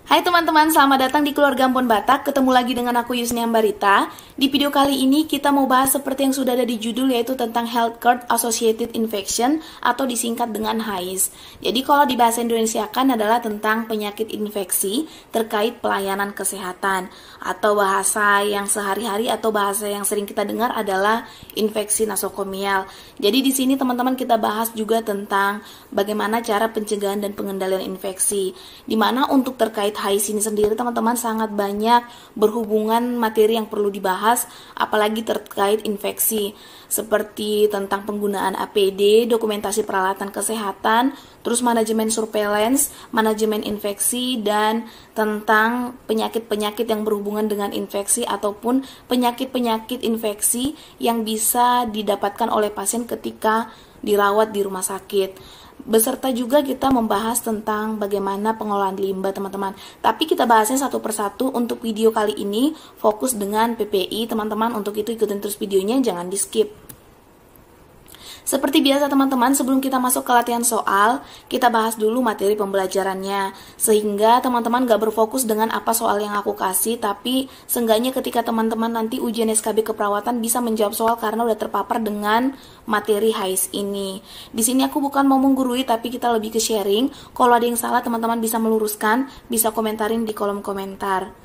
Hai teman-teman, selamat datang di Keluarga Empon Batak. Ketemu lagi dengan aku Yusni Ambarita. Di video kali ini kita mau bahas seperti yang sudah ada di judul, yaitu tentang Health Card Associated Infection atau disingkat dengan HAIS. Jadi kalau di bahasa Indonesia kan adalah tentang penyakit infeksi terkait pelayanan kesehatan, atau bahasa yang sehari-hari atau bahasa yang sering kita dengar adalah infeksi nosokomial. Jadi di sini teman-teman kita bahas juga tentang bagaimana cara pencegahan dan pengendalian infeksi. Dimana untuk terkait HAIS ini sendiri teman-teman sangat banyak berhubungan materi yang perlu dibahas, apalagi terkait infeksi, seperti tentang penggunaan APD, dokumentasi peralatan kesehatan, terus manajemen surveillance, manajemen infeksi, dan tentang penyakit-penyakit yang berhubungan dengan infeksi ataupun penyakit-penyakit infeksi yang bisa didapatkan oleh pasien ketika dirawat di rumah sakit. Beserta juga kita membahas tentang bagaimana pengolahan limbah teman-teman. Tapi kita bahasnya satu persatu. Untuk video kali ini fokus dengan PPI teman-teman. Untuk itu ikutin terus videonya, jangan di skip. Seperti biasa teman-teman, sebelum kita masuk ke latihan soal, kita bahas dulu materi pembelajarannya. Sehingga teman-teman gak berfokus dengan apa soal yang aku kasih, tapi seenggaknya ketika teman-teman nanti ujian SKB keperawatan bisa menjawab soal karena udah terpapar dengan materi HAIS ini. Di sini aku bukan mau menggurui, tapi kita lebih ke sharing. Kalau ada yang salah teman-teman bisa meluruskan, bisa komentarin di kolom komentar.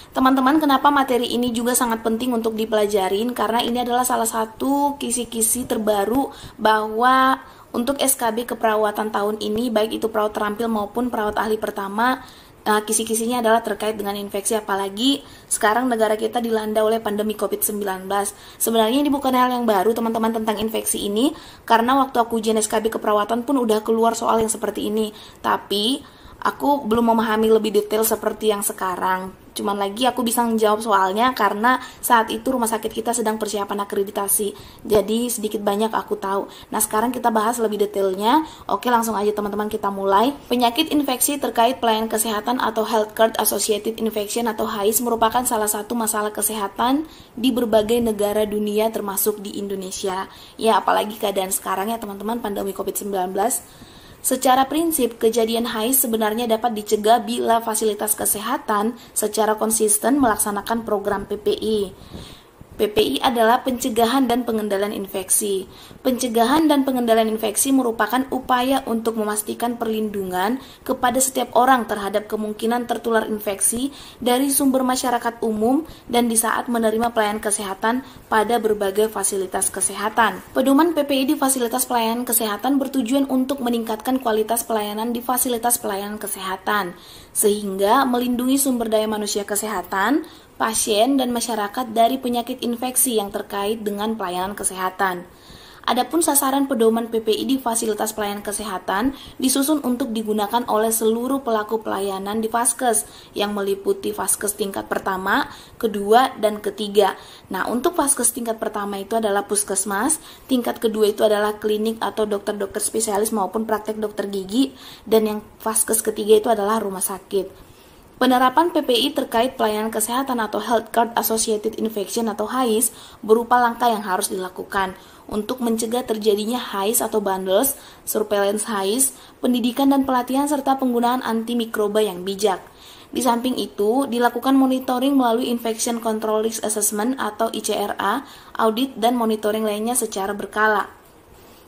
Teman-teman, kenapa materi ini juga sangat penting untuk dipelajarin? Karena ini adalah salah satu kisi-kisi terbaru bahwa untuk SKB keperawatan tahun ini, baik itu perawat terampil maupun perawat ahli pertama, kisi-kisinya adalah terkait dengan infeksi, apalagi sekarang negara kita dilanda oleh pandemi COVID-19. Sebenarnya ini bukan hal yang baru teman-teman tentang infeksi ini, karena waktu aku ujian SKB keperawatan pun udah keluar soal yang seperti ini. Tapi aku belum memahami lebih detail seperti yang sekarang. Cuman lagi aku bisa menjawab soalnya karena saat itu rumah sakit kita sedang persiapan akreditasi. Jadi sedikit banyak aku tahu. Nah sekarang kita bahas lebih detailnya. Oke, langsung aja teman-teman kita mulai. Penyakit infeksi terkait pelayanan kesehatan atau Health Card Associated Infection atau HAIS merupakan salah satu masalah kesehatan di berbagai negara dunia termasuk di Indonesia. Ya apalagi keadaan sekarang ya teman-teman, pandemi COVID-19. Secara prinsip, kejadian HAIS sebenarnya dapat dicegah bila fasilitas kesehatan secara konsisten melaksanakan program PPI. PPI adalah pencegahan dan pengendalian infeksi. Pencegahan dan pengendalian infeksi merupakan upaya untuk memastikan perlindungan kepada setiap orang terhadap kemungkinan tertular infeksi dari sumber masyarakat umum dan di saat menerima pelayanan kesehatan pada berbagai fasilitas kesehatan. Pedoman PPI di fasilitas pelayanan kesehatan bertujuan untuk meningkatkan kualitas pelayanan di fasilitas pelayanan kesehatan, sehingga melindungi sumber daya manusia kesehatan, pasien, dan masyarakat dari penyakit infeksi yang terkait dengan pelayanan kesehatan. Adapun sasaran pedoman PPI di fasilitas pelayanan kesehatan disusun untuk digunakan oleh seluruh pelaku pelayanan di Vaskes yang meliputi Vaskes tingkat pertama, kedua, dan ketiga. Nah, untuk Vaskes tingkat pertama itu adalah puskesmas, tingkat kedua itu adalah klinik atau dokter-dokter spesialis maupun praktek dokter gigi, dan yang Vaskes ketiga itu adalah rumah sakit. Penerapan PPI terkait pelayanan kesehatan atau Health Card Associated Infection atau HAIS berupa langkah yang harus dilakukan untuk mencegah terjadinya HAIS atau bundles, surveillance HAIS, pendidikan dan pelatihan serta penggunaan antimikroba yang bijak. Di samping itu, dilakukan monitoring melalui Infection Control Risk Assessment atau ICRA, audit dan monitoring lainnya secara berkala.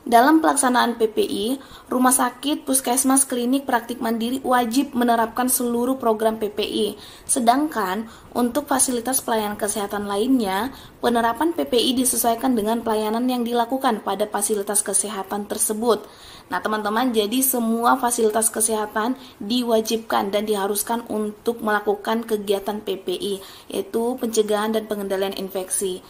Dalam pelaksanaan PPI, rumah sakit, puskesmas, klinik, praktik mandiri wajib menerapkan seluruh program PPI. Sedangkan untuk fasilitas pelayanan kesehatan lainnya, penerapan PPI disesuaikan dengan pelayanan yang dilakukan pada fasilitas kesehatan tersebut. Nah teman-teman, jadi semua fasilitas kesehatan diwajibkan dan diharuskan untuk melakukan kegiatan PPI, yaitu pencegahan dan pengendalian infeksi.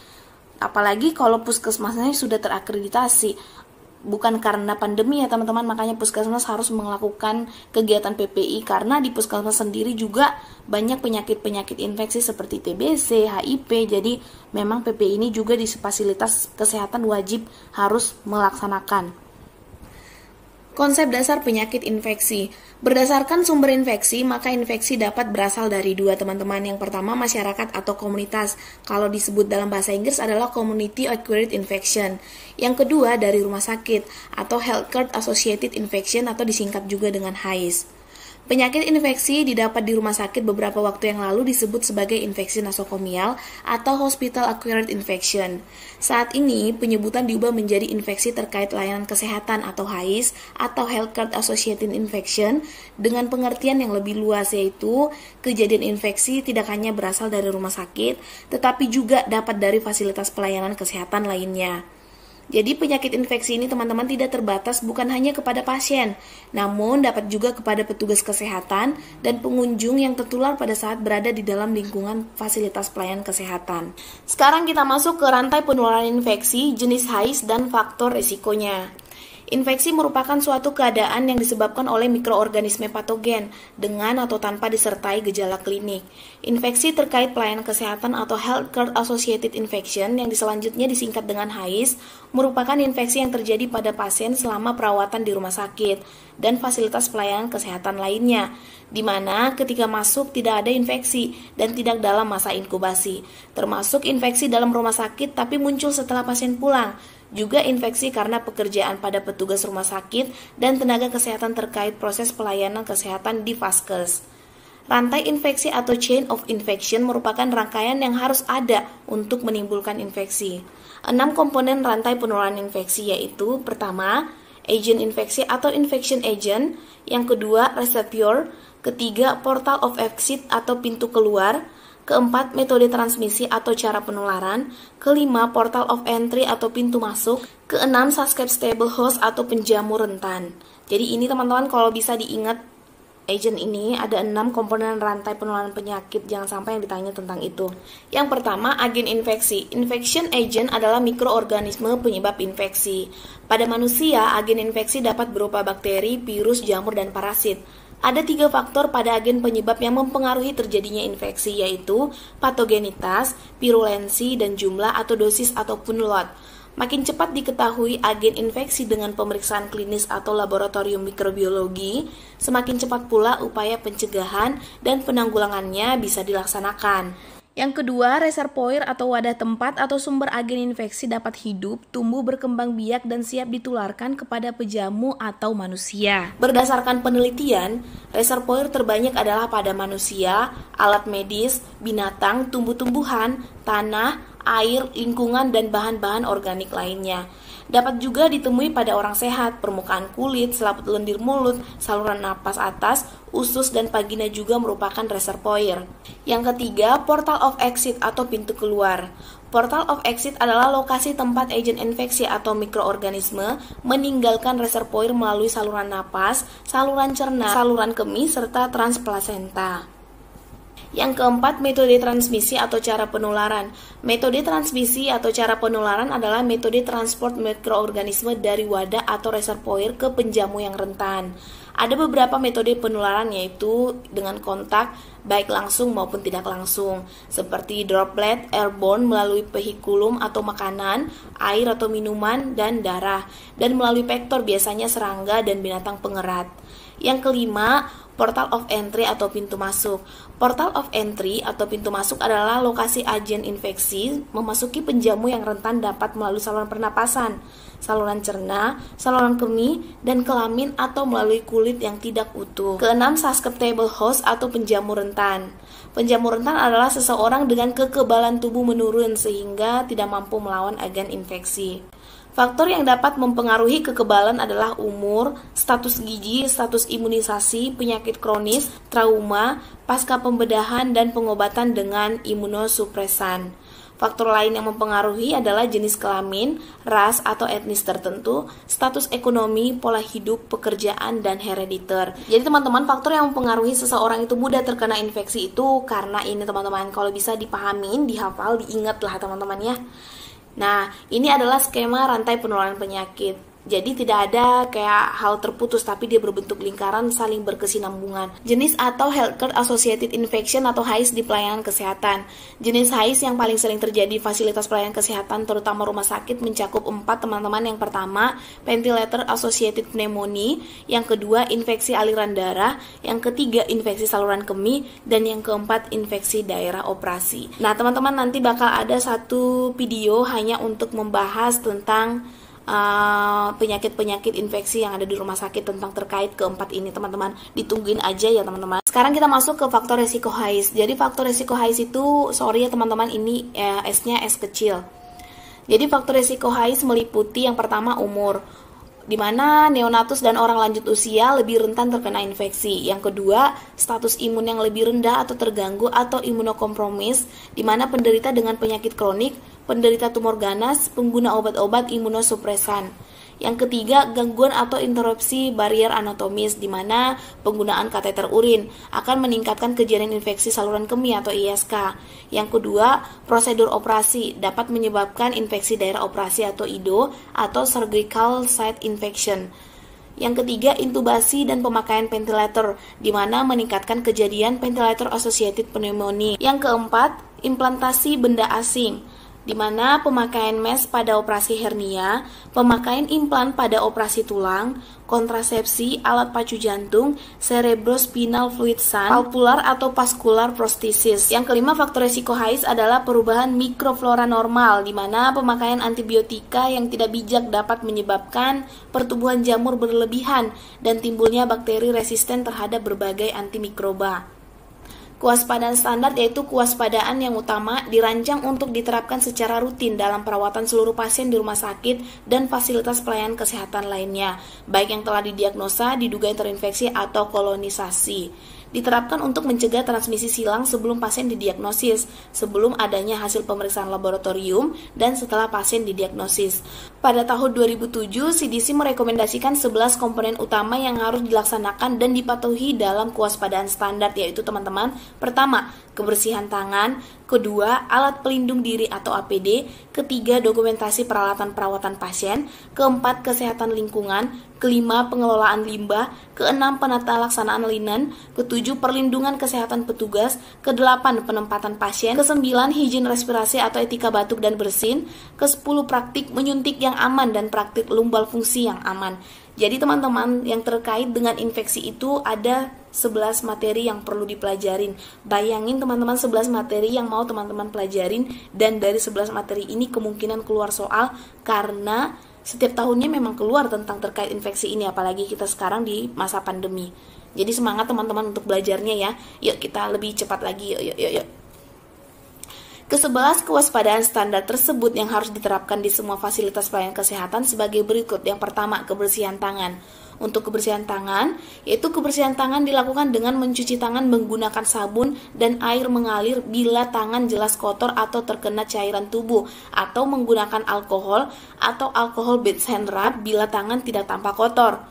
Apalagi kalau puskesmasnya sudah terakreditasi. Bukan karena pandemi ya teman-teman, makanya puskesmas harus melakukan kegiatan PPI, karena di puskesmas sendiri juga banyak penyakit-penyakit infeksi seperti TBC, HIV, jadi memang PPI ini juga di fasilitas kesehatan wajib harus melaksanakan. Konsep dasar penyakit infeksi. Berdasarkan sumber infeksi, maka infeksi dapat berasal dari dua teman-teman. Yang pertama masyarakat atau komunitas. Kalau disebut dalam bahasa Inggris adalah community acquired infection. Yang kedua dari rumah sakit atau health card associated infection atau disingkat juga dengan HAIS. Penyakit infeksi didapat di rumah sakit beberapa waktu yang lalu disebut sebagai infeksi nosokomial atau Hospital Acquired Infection. Saat ini, penyebutan diubah menjadi infeksi terkait layanan kesehatan atau HAIS atau Healthcare Associated Infection dengan pengertian yang lebih luas, yaitu kejadian infeksi tidak hanya berasal dari rumah sakit, tetapi juga dapat dari fasilitas pelayanan kesehatan lainnya. Jadi penyakit infeksi ini teman-teman tidak terbatas bukan hanya kepada pasien, namun dapat juga kepada petugas kesehatan dan pengunjung yang tertular pada saat berada di dalam lingkungan fasilitas pelayanan kesehatan. Sekarang kita masuk ke rantai penularan infeksi, jenis HAIS dan faktor risikonya. Infeksi merupakan suatu keadaan yang disebabkan oleh mikroorganisme patogen dengan atau tanpa disertai gejala klinik. Infeksi terkait pelayanan kesehatan atau Healthcare Associated Infection yang selanjutnya disingkat dengan HAIS merupakan infeksi yang terjadi pada pasien selama perawatan di rumah sakit dan fasilitas pelayanan kesehatan lainnya, di mana ketika masuk tidak ada infeksi dan tidak dalam masa inkubasi, termasuk infeksi dalam rumah sakit tapi muncul setelah pasien pulang. Juga infeksi karena pekerjaan pada petugas rumah sakit dan tenaga kesehatan terkait proses pelayanan kesehatan di vaskes. Rantai infeksi atau chain of infection merupakan rangkaian yang harus ada untuk menimbulkan infeksi. 6 komponen rantai penularan infeksi yaitu: pertama, agent infeksi atau infection agent, yang kedua, reservoir, ketiga, portal of exit atau pintu keluar, keempat, metode transmisi atau cara penularan, kelima, portal of entry atau pintu masuk, keenam, susceptible host atau penjamu rentan. Jadi ini teman-teman kalau bisa diingat, agent ini ada 6 komponen rantai penularan penyakit, jangan sampai yang ditanya tentang itu. Yang pertama, agen infeksi. Infection agent adalah mikroorganisme penyebab infeksi. Pada manusia, agen infeksi dapat berupa bakteri, virus, jamur, dan parasit. Ada 3 faktor pada agen penyebab yang mempengaruhi terjadinya infeksi, yaitu patogenitas, virulensi, dan jumlah atau dosis ataupun lot. Makin cepat diketahui agen infeksi dengan pemeriksaan klinis atau laboratorium mikrobiologi, semakin cepat pula upaya pencegahan dan penanggulangannya bisa dilaksanakan. Yang kedua, reservoir atau wadah tempat atau sumber agen infeksi dapat hidup, tumbuh, berkembang biak, dan siap ditularkan kepada pejamu atau manusia. Berdasarkan penelitian, reservoir terbanyak adalah pada manusia, alat medis, binatang, tumbuh-tumbuhan, tanah, air, lingkungan, dan bahan-bahan organik lainnya. Dapat juga ditemui pada orang sehat, permukaan kulit, selaput lendir mulut, saluran napas atas, usus, dan vagina juga merupakan reservoir. Yang ketiga, portal of exit atau pintu keluar. Portal of exit adalah lokasi tempat agen infeksi atau mikroorganisme meninggalkan reservoir melalui saluran napas, saluran cerna, saluran kemih, serta transplasenta. Yang keempat, metode transmisi atau cara penularan. Metode transmisi atau cara penularan adalah metode transport mikroorganisme dari wadah atau reservoir ke penjamu yang rentan. Ada beberapa metode penularan, yaitu dengan kontak, baik langsung maupun tidak langsung, seperti droplet, airborne melalui vehikulum atau makanan, air atau minuman, dan darah, dan melalui vektor biasanya serangga dan binatang pengerat. Yang kelima, portal of entry atau pintu masuk. Portal of entry atau pintu masuk adalah lokasi agen infeksi memasuki penjamu yang rentan dapat melalui saluran pernapasan, saluran cerna, saluran kemih, dan kelamin atau melalui kulit yang tidak utuh. Keenam, susceptible host atau penjamu rentan. Penjamu rentan adalah seseorang dengan kekebalan tubuh menurun sehingga tidak mampu melawan agen infeksi. Faktor yang dapat mempengaruhi kekebalan adalah umur, status gizi, status imunisasi, penyakit kronis, trauma, pasca pembedahan, dan pengobatan dengan imunosupresan. Faktor lain yang mempengaruhi adalah jenis kelamin, ras atau etnis tertentu, status ekonomi, pola hidup, pekerjaan, dan herediter. Jadi teman-teman, faktor yang mempengaruhi seseorang itu mudah terkena infeksi itu karena ini teman-teman, kalau bisa dipahamin, dihafal, diingat lah teman-teman ya. Nah, ini adalah skema rantai penularan penyakit. Jadi tidak ada kayak hal terputus, tapi dia berbentuk lingkaran saling berkesinambungan. Jenis atau Healthcare Associated Infection atau HAIS di pelayanan kesehatan. Jenis HAIS yang paling sering terjadi di fasilitas pelayanan kesehatan, terutama rumah sakit, mencakup 4 teman-teman. Yang pertama, Ventilator Associated Pneumonia. Yang kedua, infeksi aliran darah. Yang ketiga, infeksi saluran kemih. Dan yang keempat, infeksi daerah operasi. Nah, teman-teman, nanti bakal ada satu video hanya untuk membahas tentang penyakit-penyakit infeksi yang ada di rumah sakit tentang terkait keempat ini, teman-teman. Ditungguin aja ya, teman-teman. Sekarang kita masuk ke faktor resiko HAIS. Jadi faktor resiko HAIS itu, sorry ya teman-teman, ini S-nya S kecil. Jadi faktor resiko HAIS meliputi yang pertama umur, di mana neonatus dan orang lanjut usia lebih rentan terkena infeksi. Yang kedua, status imun yang lebih rendah atau terganggu atau imunokompromis, di mana penderita dengan penyakit kronik, penderita tumor ganas, pengguna obat-obat imunosupresan. Yang ketiga, gangguan atau interupsi barier anatomis, di mana penggunaan kateter urin akan meningkatkan kejadian infeksi saluran kemih atau ISK. Yang kedua, prosedur operasi dapat menyebabkan infeksi daerah operasi atau IDO atau surgical site infection. Yang ketiga, intubasi dan pemakaian ventilator, di mana meningkatkan kejadian ventilator associated pneumonia. Yang keempat, implantasi benda asing, di mana pemakaian mesh pada operasi hernia, pemakaian implan pada operasi tulang, kontrasepsi, alat pacu jantung, cerebrospinal fluid shunt, valvular atau vascular prosthesis. Yang kelima, faktor resiko HAIS adalah perubahan mikroflora normal, di mana pemakaian antibiotika yang tidak bijak dapat menyebabkan pertumbuhan jamur berlebihan dan timbulnya bakteri resisten terhadap berbagai antimikroba. Kewaspadaan standar yaitu kewaspadaan yang utama dirancang untuk diterapkan secara rutin dalam perawatan seluruh pasien di rumah sakit dan fasilitas pelayanan kesehatan lainnya, baik yang telah didiagnosa, diduga terinfeksi atau kolonisasi. Diterapkan untuk mencegah transmisi silang sebelum pasien didiagnosis, sebelum adanya hasil pemeriksaan laboratorium, dan setelah pasien didiagnosis. Pada tahun 2007, CDC merekomendasikan 11 komponen utama yang harus dilaksanakan dan dipatuhi dalam kewaspadaan standar, yaitu teman-teman, pertama, kebersihan tangan, kedua, alat pelindung diri atau APD, ketiga, dokumentasi peralatan perawatan pasien, keempat, kesehatan lingkungan, kelima, pengelolaan limbah, keenam, penata laksanaan linen, ketujuh, perlindungan kesehatan petugas, kedelapan, penempatan pasien, kesembilan, higien respirasi atau etika batuk dan bersin, kesepuluh, praktik menyuntik yang aman dan praktik lumbal fungsi yang aman. Jadi teman-teman, yang terkait dengan infeksi itu ada 11 materi yang perlu dipelajarin. Bayangin teman-teman, 11 materi yang mau teman-teman pelajarin, dan dari 11 materi ini kemungkinan keluar soal, karena setiap tahunnya memang keluar tentang terkait infeksi ini, apalagi kita sekarang di masa pandemi. Jadi semangat teman-teman untuk belajarnya ya. Yuk kita lebih cepat lagi, yuk. Ke-11 kewaspadaan standar tersebut yang harus diterapkan di semua fasilitas pelayanan kesehatan sebagai berikut. Yang pertama, kebersihan tangan. Untuk kebersihan tangan, yaitu kebersihan tangan dilakukan dengan mencuci tangan menggunakan sabun dan air mengalir bila tangan jelas kotor atau terkena cairan tubuh, atau menggunakan alkohol atau alkohol based hand rub bila tangan tidak tampak kotor.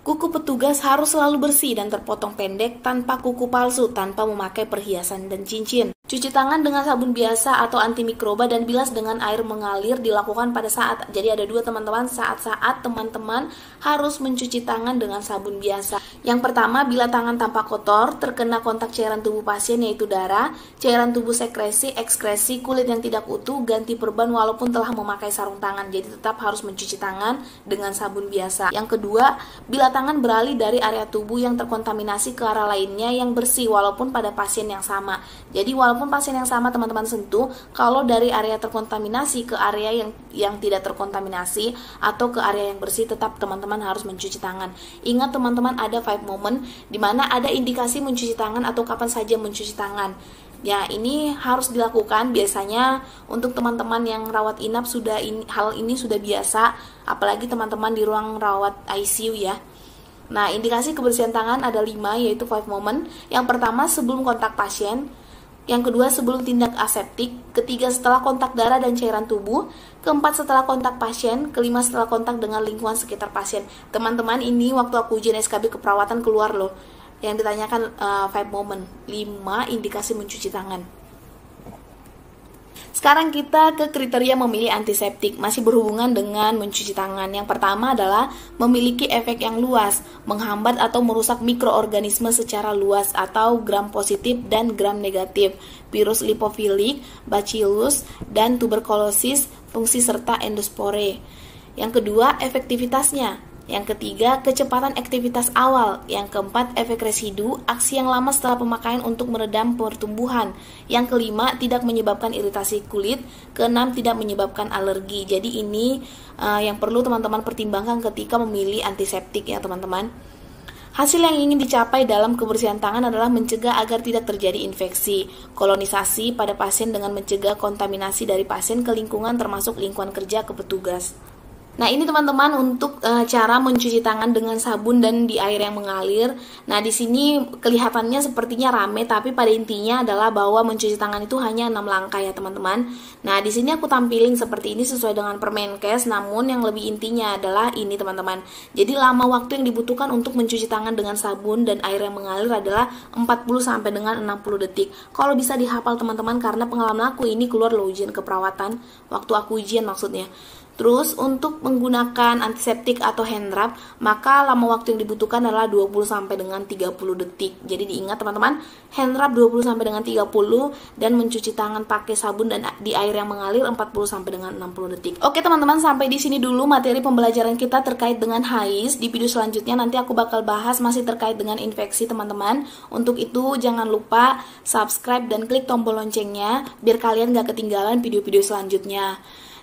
Kuku petugas harus selalu bersih dan terpotong pendek tanpa kuku palsu, tanpa memakai perhiasan dan cincin. Cuci tangan dengan sabun biasa atau antimikroba dan bilas dengan air mengalir dilakukan pada saat, jadi ada dua teman-teman, saat-saat teman-teman harus mencuci tangan dengan sabun biasa. Yang pertama, bila tangan tampak kotor, terkena kontak cairan tubuh pasien yaitu darah, cairan tubuh sekresi, ekskresi, kulit yang tidak utuh, ganti perban walaupun telah memakai sarung tangan, jadi tetap harus mencuci tangan dengan sabun biasa. Yang kedua, bila tangan beralih dari area tubuh yang terkontaminasi ke arah lainnya yang bersih walaupun pada pasien yang sama. Jadi walaupun pasien yang sama teman-teman sentuh, kalau dari area terkontaminasi ke area yang tidak terkontaminasi atau ke area yang bersih, tetap teman-teman harus mencuci tangan. Ingat teman-teman, ada 5 moment di mana ada indikasi mencuci tangan atau kapan saja mencuci tangan. Ya, ini harus dilakukan biasanya untuk teman-teman yang rawat inap, hal ini sudah biasa, apalagi teman-teman di ruang rawat ICU ya. Nah, indikasi kebersihan tangan ada 5, yaitu 5 moment. Yang pertama, sebelum kontak pasien. Yang kedua, sebelum tindak aseptik. Ketiga, setelah kontak darah dan cairan tubuh. Keempat, setelah kontak pasien. Kelima, setelah kontak dengan lingkungan sekitar pasien. Teman-teman, ini waktu aku ujian SKB keperawatan keluar loh, yang ditanyakan 5 moment, 5 indikasi mencuci tangan. Sekarang kita ke kriteria memilih antiseptik, masih berhubungan dengan mencuci tangan. Yang pertama adalah memiliki efek yang luas, menghambat atau merusak mikroorganisme secara luas atau gram positif dan gram negatif, virus lipofilik, bacillus, dan tuberkulosis, fungsi serta endospore. Yang kedua, efektivitasnya. Yang ketiga, kecepatan aktivitas awal. Yang keempat, efek residu, aksi yang lama setelah pemakaian untuk meredam pertumbuhan. Yang kelima, tidak menyebabkan iritasi kulit. Keenam, tidak menyebabkan alergi. Jadi ini yang perlu teman-teman pertimbangkan ketika memilih antiseptik ya teman-teman. Hasil yang ingin dicapai dalam kebersihan tangan adalah mencegah agar tidak terjadi infeksi, kolonisasi pada pasien dengan mencegah kontaminasi dari pasien ke lingkungan termasuk lingkungan kerja ke petugas. Nah ini teman-teman untuk cara mencuci tangan dengan sabun dan di air yang mengalir. Nah di sini kelihatannya sepertinya rame, tapi pada intinya adalah bahwa mencuci tangan itu hanya 6 langkah ya teman-teman. Nah di sini aku tampilin seperti ini sesuai dengan Permenkes, namun yang lebih intinya adalah ini teman-teman. Jadi lama waktu yang dibutuhkan untuk mencuci tangan dengan sabun dan air yang mengalir adalah 40 sampai dengan 60 detik. Kalau bisa dihafal teman-teman, karena pengalaman aku ini keluar loh ujian keperawatan, waktu aku ujian maksudnya. Terus untuk menggunakan antiseptik atau hand rub, maka lama waktu yang dibutuhkan adalah 20 sampai dengan 30 detik. Jadi diingat teman-teman, hand rub 20 sampai dengan 30 dan mencuci tangan pakai sabun dan di air yang mengalir 40 sampai dengan 60 detik. Oke teman-teman, sampai di sini dulu materi pembelajaran kita terkait dengan HAIS. Di video selanjutnya nanti aku bakal bahas masih terkait dengan infeksi teman-teman. Untuk itu jangan lupa subscribe dan klik tombol loncengnya biar kalian gak ketinggalan video-video selanjutnya.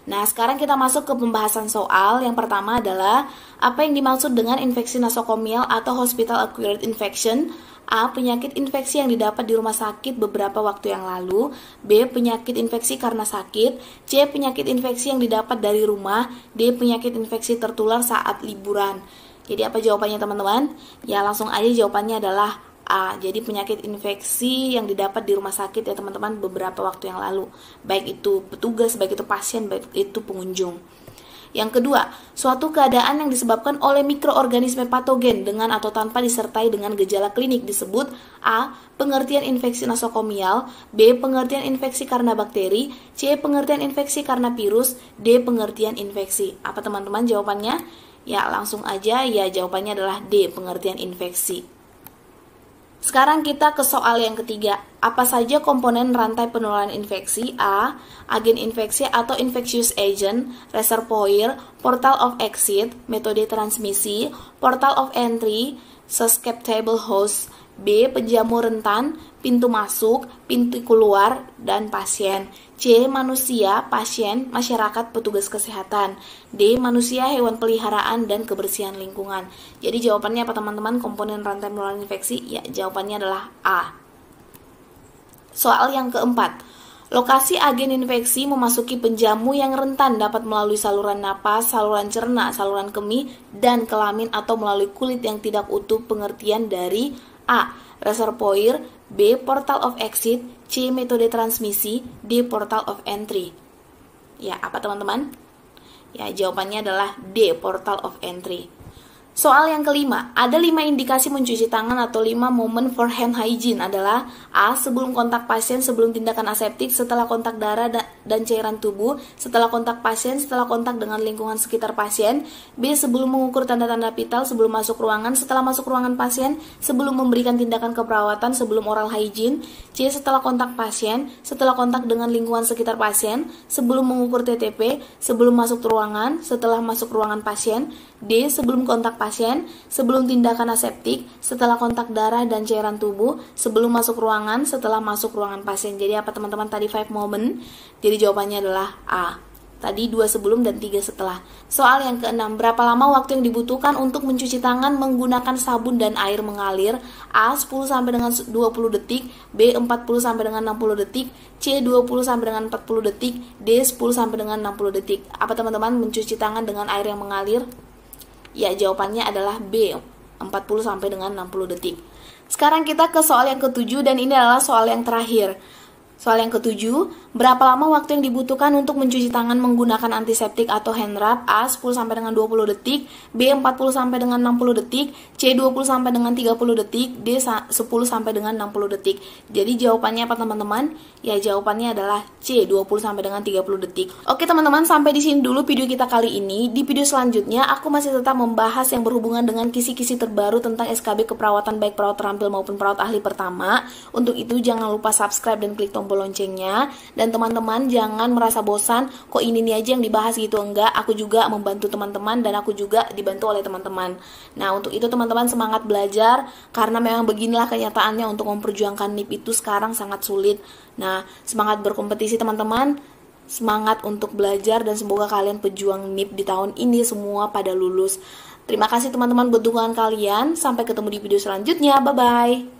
Nah, sekarang kita masuk ke pembahasan soal. Yang pertama adalah apa yang dimaksud dengan infeksi nosokomial atau hospital acquired infection? A. Penyakit infeksi yang didapat di rumah sakit beberapa waktu yang lalu. B. Penyakit infeksi karena sakit. C. Penyakit infeksi yang didapat dari rumah. D. Penyakit infeksi tertular saat liburan. Jadi apa jawabannya teman-teman? Ya langsung aja jawabannya adalah A. Jadi penyakit infeksi yang didapat di rumah sakit ya teman-teman beberapa waktu yang lalu. Baik itu petugas, baik itu pasien, baik itu pengunjung. Yang kedua, suatu keadaan yang disebabkan oleh mikroorganisme patogen dengan atau tanpa disertai dengan gejala klinik disebut A. Pengertian infeksi nosokomial. B. Pengertian infeksi karena bakteri. C. Pengertian infeksi karena virus. D. Pengertian infeksi. Apa teman-teman jawabannya? Ya langsung aja, ya jawabannya adalah D. Pengertian infeksi. Sekarang kita ke soal yang ketiga. Apa saja komponen rantai penularan infeksi? A. Agen infeksi atau infectious agent, reservoir, portal of exit, metode transmisi, portal of entry, susceptible host. B. Penjamu rentan, pintu masuk, pintu keluar, dan pasien. C. Manusia, pasien, masyarakat, petugas kesehatan. D. Manusia, hewan peliharaan, dan kebersihan lingkungan. Jadi jawabannya apa teman-teman? Komponen rantai penularan infeksi? Ya, jawabannya adalah A. Soal yang keempat. Lokasi agen infeksi memasuki penjamu yang rentan dapat melalui saluran napas, saluran cerna, saluran kemih, dan kelamin atau melalui kulit yang tidak utuh. Pengertian dari A. Reservoir. B. Portal of exit. C. Metode transmisi. D. Portal of entry. Ya, apa teman-teman? Ya, jawabannya adalah D. Portal of entry. Soal yang kelima, ada 5 indikasi mencuci tangan atau 5 moment for hand hygiene adalah A. Sebelum kontak pasien, sebelum tindakan aseptik, setelah kontak darah dan cairan tubuh, setelah kontak pasien, setelah kontak dengan lingkungan sekitar pasien. B. Sebelum mengukur tanda-tanda vital, sebelum masuk ruangan, setelah masuk ruangan pasien, sebelum memberikan tindakan keperawatan, sebelum oral hygiene. C. Setelah kontak pasien, setelah kontak dengan lingkungan sekitar pasien, sebelum mengukur TTP, sebelum masuk ruangan, setelah masuk ruangan pasien. D. Sebelum kontak pasien, sebelum tindakan aseptik, setelah kontak darah dan cairan tubuh, sebelum masuk ruangan, setelah masuk ruangan pasien. Jadi apa teman-teman tadi 5 moment? Jadi jawabannya adalah A. Tadi 2 sebelum dan 3 setelah. Soal yang keenam, berapa lama waktu yang dibutuhkan untuk mencuci tangan menggunakan sabun dan air mengalir? A. 10 sampai dengan 20 detik, B. 40 sampai dengan 60 detik, C. 20 sampai dengan 40 detik, D. 10 sampai dengan 60 detik. Apa teman-teman mencuci tangan dengan air yang mengalir? Ya, jawabannya adalah B, 40 sampai dengan 60 detik. Sekarang kita ke soal yang ketujuh dan ini adalah soal yang terakhir. Soal yang ketujuh, berapa lama waktu yang dibutuhkan untuk mencuci tangan menggunakan antiseptik atau hand rub? A. 10 sampai dengan 20 detik, B. 40 sampai dengan 60 detik, C. 20 sampai dengan 30 detik, D. 10 sampai dengan 60 detik. Jadi jawabannya apa teman-teman? Ya, jawabannya adalah C. 20 sampai dengan 30 detik. Oke teman-teman, sampai di sini dulu video kita kali ini. Di video selanjutnya aku masih tetap membahas yang berhubungan dengan kisi-kisi terbaru tentang SKB keperawatan baik perawat terampil maupun perawat ahli pertama. Untuk itu jangan lupa subscribe dan klik tombol tombol loncengnya. Dan teman-teman jangan merasa bosan, kok ini nih aja yang dibahas gitu. Enggak, aku juga membantu teman-teman dan aku juga dibantu oleh teman-teman. Nah, untuk itu teman-teman semangat belajar, karena memang beginilah kenyataannya untuk memperjuangkan NIP itu sekarang sangat sulit. Nah, semangat berkompetisi teman-teman, semangat untuk belajar, dan semoga kalian pejuang NIP di tahun ini semua pada lulus. Terima kasih teman-teman buat dukungan kalian. Sampai ketemu di video selanjutnya. Bye-bye.